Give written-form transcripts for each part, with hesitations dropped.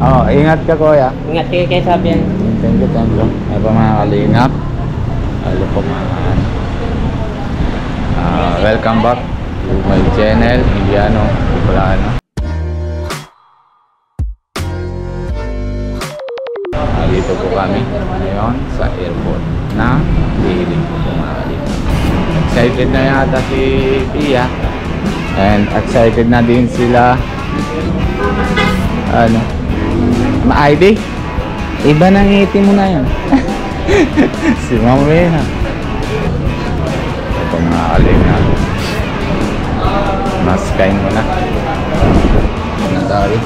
Oh, ingat ka kuya. Ingat kayo kay Sabian. Thank you, thank you. Ay pa mga kalingap. Hello po mga welcome back to my channel, Indiano Bicolano. Dito po kami ngayon sa airport na Daily po mga kalingap. Excited na yata si Pia. And excited na din sila. Ano? Ma-ID? Iba na ngiti mo na yan. Si Mami na. Ito mga kalingap. Maskain mo na. Na tayo.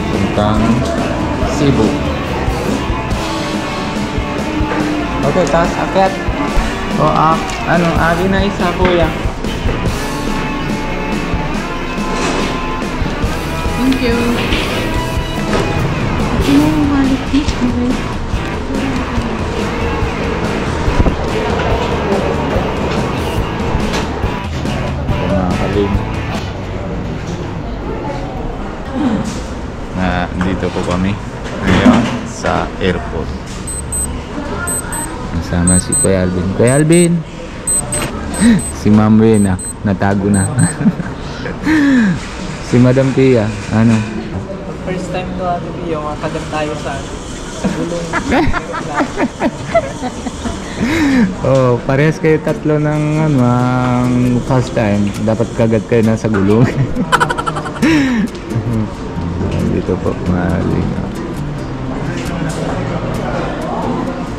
Puntang Cebu. Okay, taas akyat. O ano, agi na isa kuya. Thank you. Ano mo malit dito? Mga kalingap. Dito po kami ngayon sa airport. Kasama si Kuya Alvin. Kuya Alvin! Si Ma'am Rena, natago na. Si Madam Pia, ano? First time to Ate Pia, makakadam tayo sa gulong. Oh, parehas kayo tatlo ng ano, ang first time. Dapat kagad kayo nasa gulong. Dito po, maling.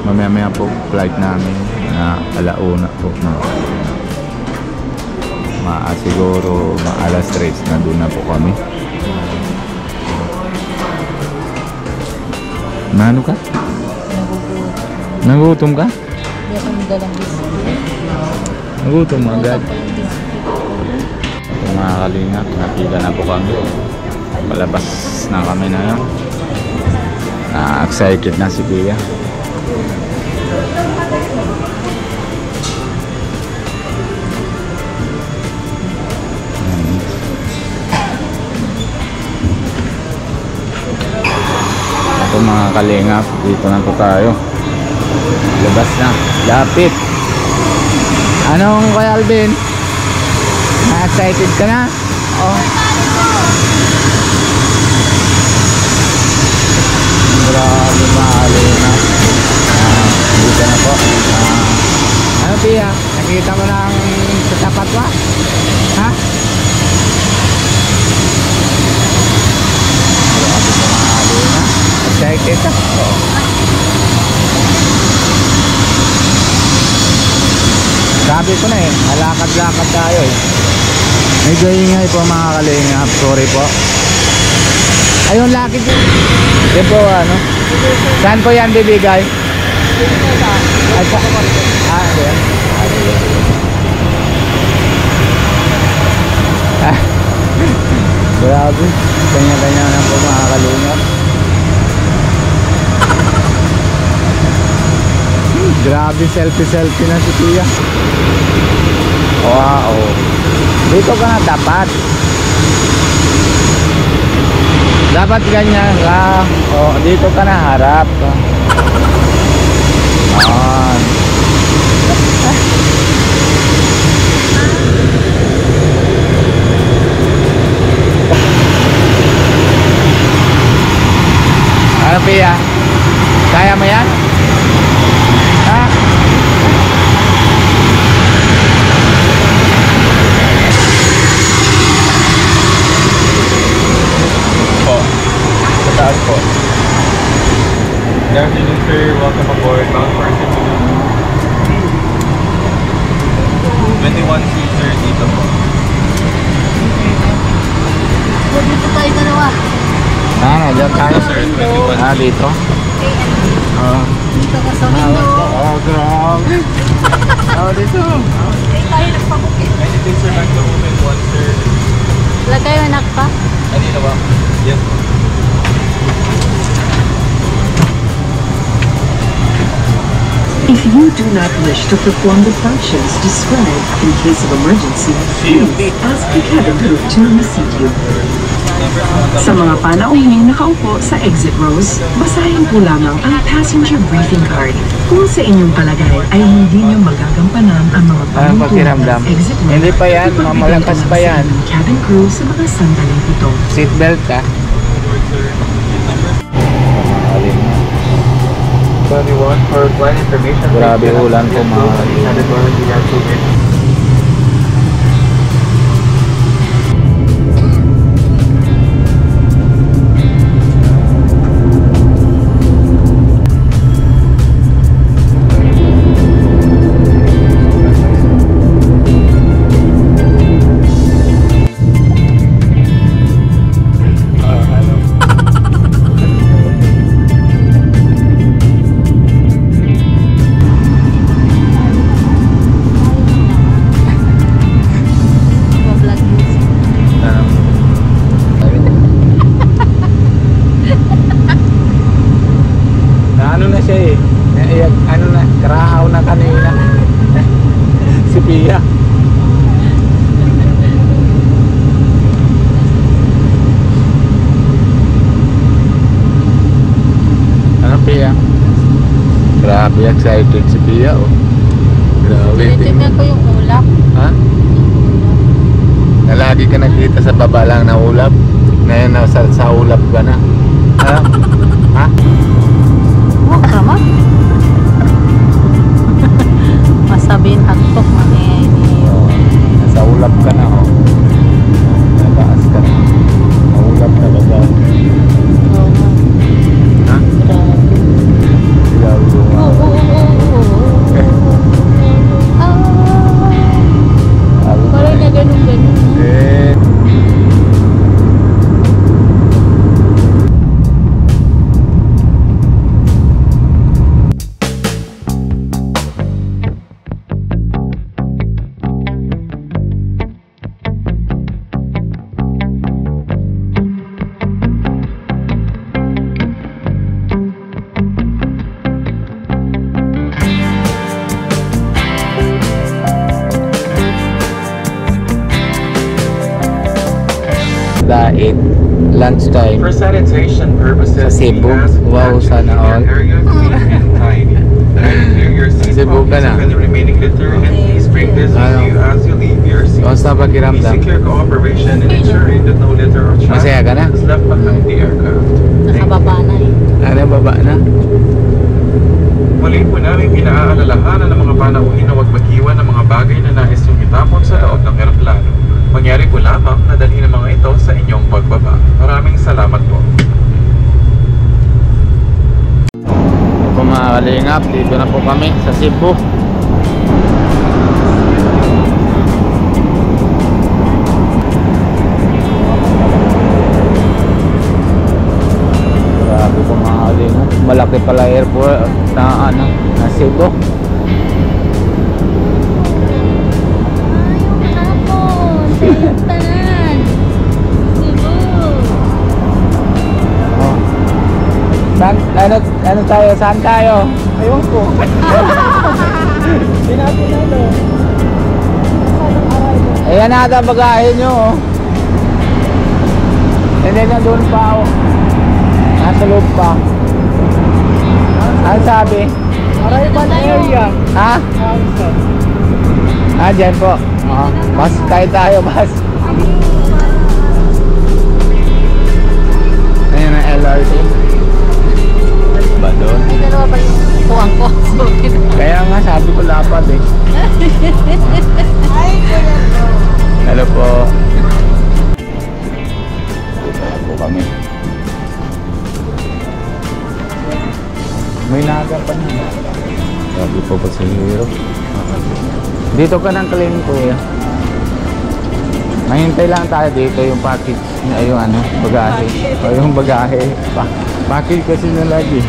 Mamaya-maya po flight namin na alauna po. Siguro alas 3 na doon na po kami. Nano ka? Nagutom ka? Hindi ako nadalang biscuit. Nagutom agad. Mga kalingap, napila na po kami. Palabas na kami na yun. Excited na si Pia. Ito mga kalingap, dito na po tayo. Labas na, lapit. Anong Kuya Alvin? Na-excited ka na? Oh. Grabe mga kalingap. Dito na po. Ano Pia? Nakita mo lang sa tapat ba? Ha? Grabe mga kalingap. Excited ka? Oo. Sabi ko na eh, alakad-lakad tayo eh. Medyo ingay po mga kalingap. Sorry po. Ayun, lakad yun. Yan po ano. Saan po yan bibigay? Ay, yan. Grabe. Kanya-kanya na po mga kalingap. Grabe, selfie na si Pia. Wow. Dito ka na dapat. Dapat ganyan ka. Oh, dito ka na harap. Ayan. Ano Pia? Kaya mo yan? Ha? Po. Sa taas po. Good afternoon, sir. Welcome aboard. Bound for Cebu. 21C, sir. Dito po. Dito tayo dalawa. Diyan tayo. Sir, 21C. Dito. Dito ka sa window. Oh, grabe. Dito. Tayo nagpabukit. Anything, sir, back to movement 1, sir. Lagay mo anak pa. Kanina ba? Yes. you do not wish to perform the functions described in case of emergency, please ask the cabin crew to reseat you. Sa mga panauhing nakaupo sa exit rows, basahin po lamang ang passenger briefing card. Kung sa inyong palagay ay hindi nyo magagampanan ang mga Anong panuntunan pakiramdam? ng exit row, Hindi pa yan, ipagbibigay mamalakas ko pa lang sa yan. inyong cabin crew sa mga sandaling ito. Seatbelt ka. 21 for flight information. Grabe ulan po mga Vlog news. Ano na siya eh. Ano na, karahaw na kanina. Si Pia. Ano Pia? Grabe excited si Pia oh. Grabe. Tinitignan ko yung ulap. Ha? Na lagi ka nakita sa baba lang na ulap. Ngayon na sa ulap ka na. Ha? Ha? Huwag ka ma. Masabihin antok manini. Nasa ulap ka na oh. Nataas ka na. Naulap na baga. Ha? Grabe yung Parang na ganun-ganun. Eh. Dait, lunchtime. For sanitation purposes, Sa Cebu. we ask Wow, that you sana keep your all. area clean and tidy. Then clear your seat Cebu ka pockets na. of any remaining litter and please bring this with Ano? you as you leave your seat. Kamusta We pakiramdam? seek your cooperation in ensuring that no litter or trash Masaya ka na? is left behind the aircraft. Nakababa na eh. Ano, baba na? Muli po namin pinaalalahanan ng mga panauhin na huwag mag-iwan ng mga bagay na nais yung itapon sa loob ng eroplano. Mangyari po lamang na dalhin ang mga ito sa inyong pagbaba. Maraming salamat po. Ito po mga kalingap, dito na po kami sa Cebu. Grabe po mga kalingap. Malaki pala airport na ano, na Cebu. Tanan. Cebu. Oh. Ano tayo? Saan tayo? Ayun po. Hindi natin ano. Ayan na ata bagahe nyo oh. Hindi na doon pa oh. Nasa loob pa. Ano sabi? Arrival area. Ha? Ah, dyan po. Bus tayo, bus. Ayan ang LRT. Ba doon? May dalawa pa yung puwang ko. Kaya nga sabi ko lapad eh. Hello po. Dito na po kami. May nagapan na. Sabi po pa sa hero. Dito ka ng claim kuya. Mahintay lang tayo dito yung package. Yung ano, bagahe. O yung bagahe. Package kasi na lagi.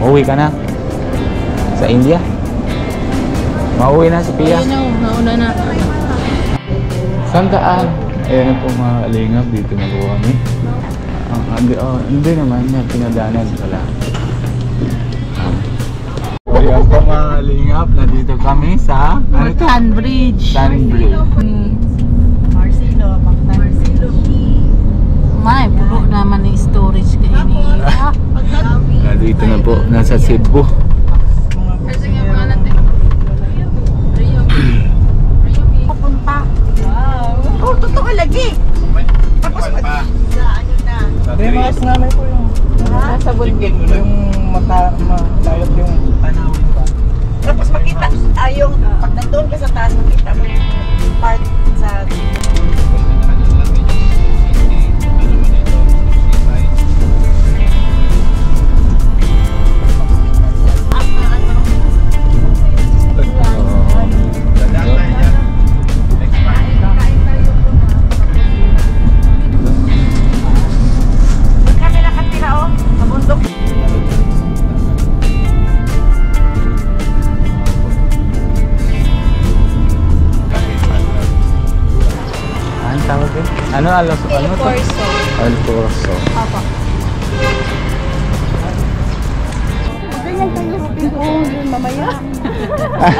Uwi ka na? Sa India? Mauwi na si Pia? Nauna na. Saan daan? Ayan po mga alingap, dito na po kami. Hindi naman, pinadanan pala. Ayan po mga kalingap, nandito kami sa ano to? Sunbridge. Sunbridge. Marcelo. May, buro naman yung storage kayo ni Nandito na po, nasa Cebu. Papunta. Wow. Oh, totoo lagi. Tapos Demas nga may po yung nasa bundok yung matayot yung tanawin ba? Tapos makita, yung pag nandun ka sa taas, makita mo yung part sa... Kami nakatira sa bundok. Ano tawag yun? Ano? Ano to? El Corso. Papa. Ganyan kayo. Oo, yun mamaya.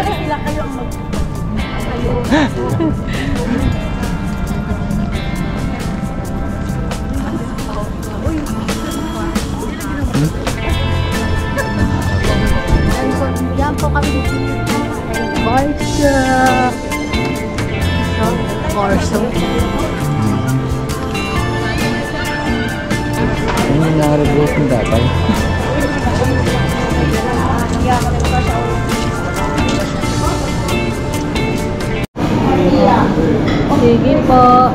Sila kayo ang yan po kami dito. Barca. Corso. Ano yung nakaregress ng tatay? Sige po.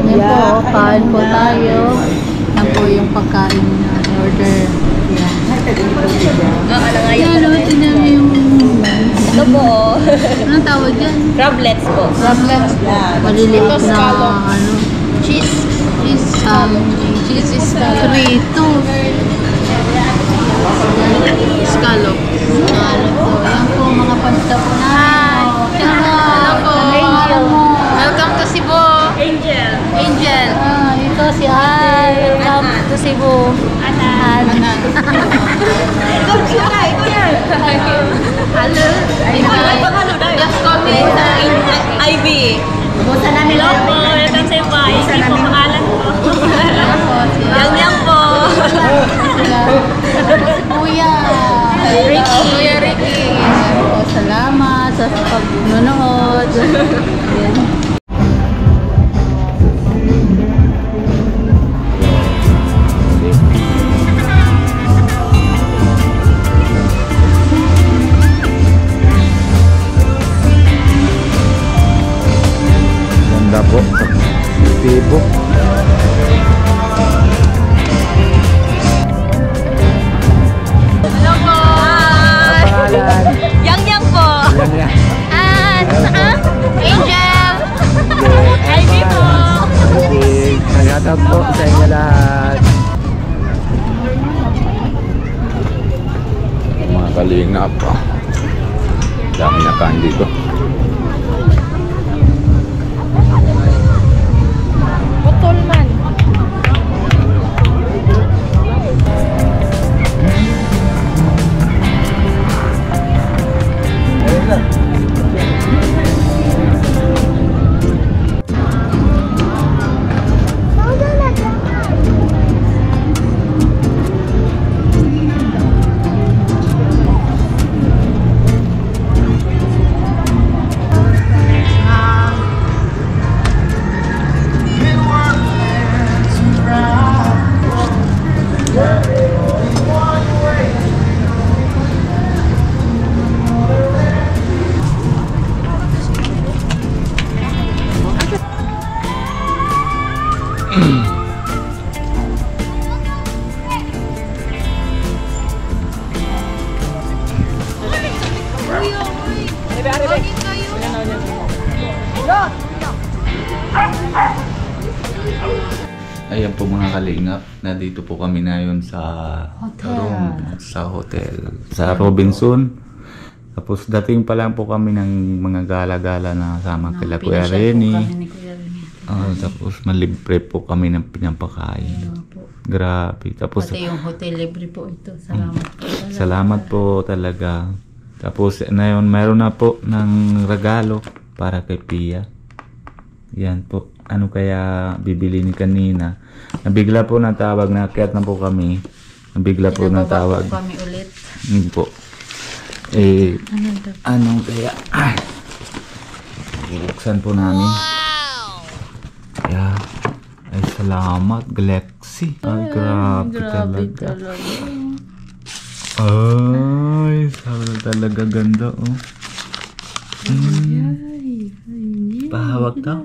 Yan po, kain po tayo. Yan po yung pagkain na order. Yan. Yan, tinan mo yung... Ito po. Anong tawag dyan? Crablets po. Crablettes po. Maliliit na ano. Cheese. Cheese is frito. Scallop. Scallop po. Yan po mga pasta po na. Hello po. Welcome to Cebu. Angel. Angel. Ito si Ate. Welcome to Cebu. Anan. Ikaw yan. Hello. Just call me Ivy. Busa namin. Hello po. Welcome sa iba. Ivy po pangalan ko. Yang po. Kuya Ricky. Kuya Ricky. Salamat sa pagnunood. Ganda po. Cebu. Hello po. Pangalan. Yang po. Yan yan. Angel. Ivy po. Shoutout po sa inyo lahat. Mga kalingap po. Dami na kain dito. Putol man. Ayan po mga kalingap, nandito po kami ngayon sa room, sa hotel, sa Robinson. Tapos dating pa lang po kami ng mga gala-gala na kasama kila Kuya Renny. Tapos malibre po kami ng pinapakain. Grabe. Tapos, Pati yung hotel libre po ito. Salamat po. salamat po talaga. Tapos, ngayon, mayroon na po ng regalo para kay Pia. Yan po. Ano kaya bibili ni kanina? Nabigla po natawag, naakyat na po kami. Nabigla po natawag. Po kami ulit. Hindi po. Eh, Ano daw? anong kaya? Buksan po namin. Yeah. Ay, salamat. Galaxy. Ay, grabe talaga. Ay, sabi talaga ganda, oh. Pahawak daw.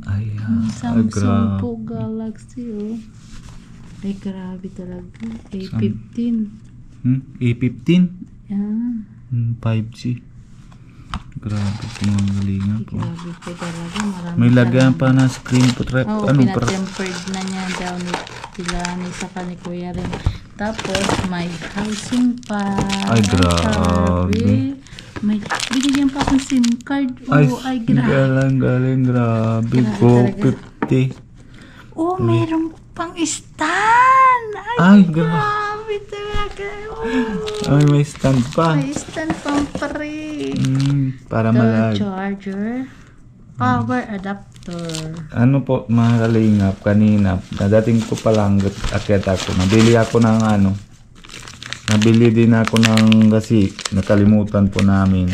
Ay, Samsung po Galaxy, oh. Ay, grabe talaga. A15. A15? Yan. 5G. Grabe po mga galingan po. Grabe po talaga. Maraming May lagyan pa na screen po. Oo, Ano pa? pinatempered na niya daw ni sa ni Kuya rin. Tapos, may housing pa. Ay, grabe. May binigyan pa akong SIM card. Ay, grabe. Galing, grabe. Grabe Go talaga. 50. Oh, mayroong pang stand. Ay, grabe talaga. Oh, Ay, may stand pa. may stand pang pare. Para The malag. charger. Power adapter. Ano po mga kalingap, kanina, nadating ko pa lang akyat ako. Nabili ako ng ano. Nabili din ako ng kasi nakalimutan po namin.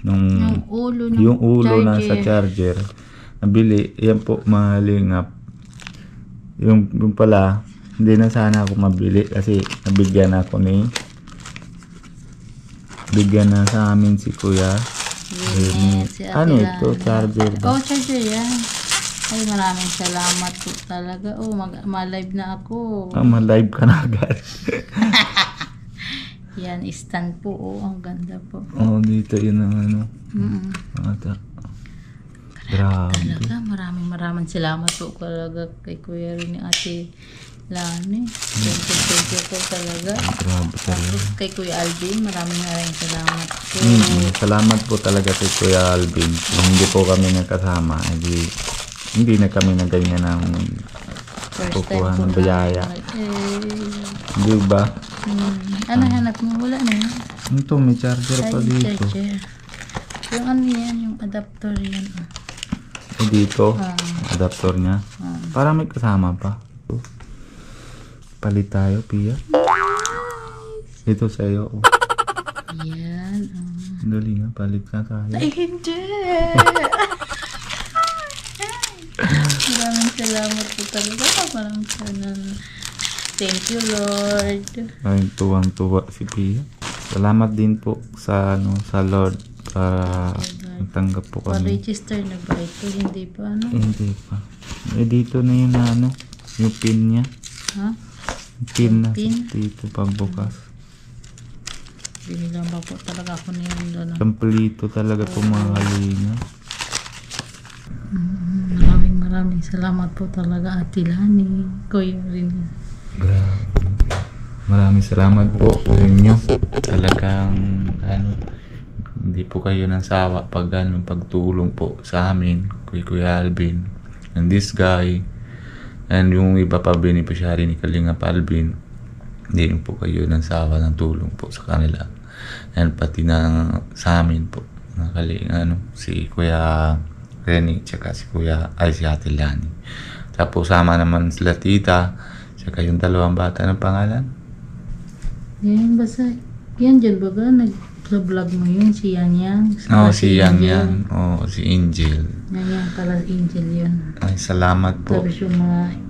Yung ulo ng Yung ulo na charger. sa charger. Nabili. Yan po mga kalingap. Yung pala, hindi na sana ako mabili kasi nabigyan ako bigyan na sa amin si Kuya. Si Ate Ano Lana. ito? Charger ba? Oh, charger yan. Ay, maraming salamat po talaga. Oh, ma-live na ako. Ma-live ka na agad. Yan, stand po. Oh, ang ganda po. Oo, dito yun ang ano. Mm-mm. Ata. Grabe. Talaga, maraming salamat po talaga kay Kuya rin ni Ate Lani. Thank you po talaga. Grabe talaga. Tapos kay Kuya Alvin, maraming salamat po. Salamat po talaga kay Kuya Alvin. Kung hindi po kami nagkasama, hindi na kami na ganyan ng First kukuha time po ng biyaya. Eh, Di ba? ano hanap mo? Wala na yan. Ito, may charger pa Ay, dito. charger. Yung ano yan, yung adapter yan. Dito, adapter niya. Para may kasama pa. Palit tayo, Pia. Ito sa'yo. Oh. Yan. Dali nga, palit na tayo. Ay, hindi! Maraming salamat po talaga. Maraming salamat. Thank you, Lord. Ay, tuwang-tuwa si Pia. Salamat din po sa Lord para natanggap po kami. Pa-register na ba ito? Hindi pa, ano? Hindi pa. Eh, dito na yun na yung pin niya. Ha? Yung pin na Pin? dito pagbukas. Binilang pa po talaga ako na yun doon. Kamplito talaga po mga kalinga. Maraming salamat po talaga, Ate Lani. Kuya rin. Grabe. Maraming salamat po sa inyo. Talagang hindi po kayo nasawa pagtulong po sa amin, Kuya Alvin, and this guy, and yung iba pa beneficiary ni Kalingap Alvin. Hindi rin po kayo nasawa ng tulong po sa kanila, and pati na sa amin po si Kuya Renny tsaka si Ate Lani. Tapos sama naman sila tita tsaka yung dalawang bata ng pangalan. Yan, basta. Yan, dyan baga, nag-vlog mo yun, si Yang Yang. Si Yang Yang. Si Angel. Yang Yang pala, Angel yun. Ay, salamat po. Tapos yung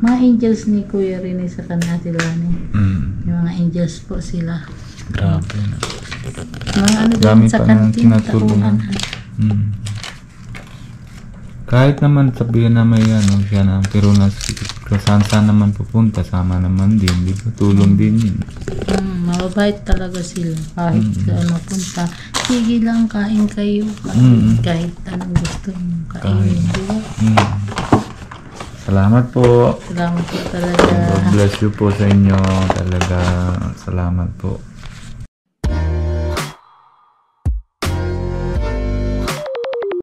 mga angels ni Kuya Rene sa kanila sila ni. Yung mga angels po sila. Grabe na. Mga ano Dami din sa pa na kantin, tinatulungan. tauhan. Kahit naman sabihin na may siya na, pero saan naman pupunta, sama naman din. Di ba? Tulong din yun. Mababait talaga sila. Kahit saan mapunta. Sige lang, kain kayo. Kahit anong gusto mo kainin. Di ba? Salamat po. Salamat po talaga. God bless you po sa inyo. Talaga, salamat po.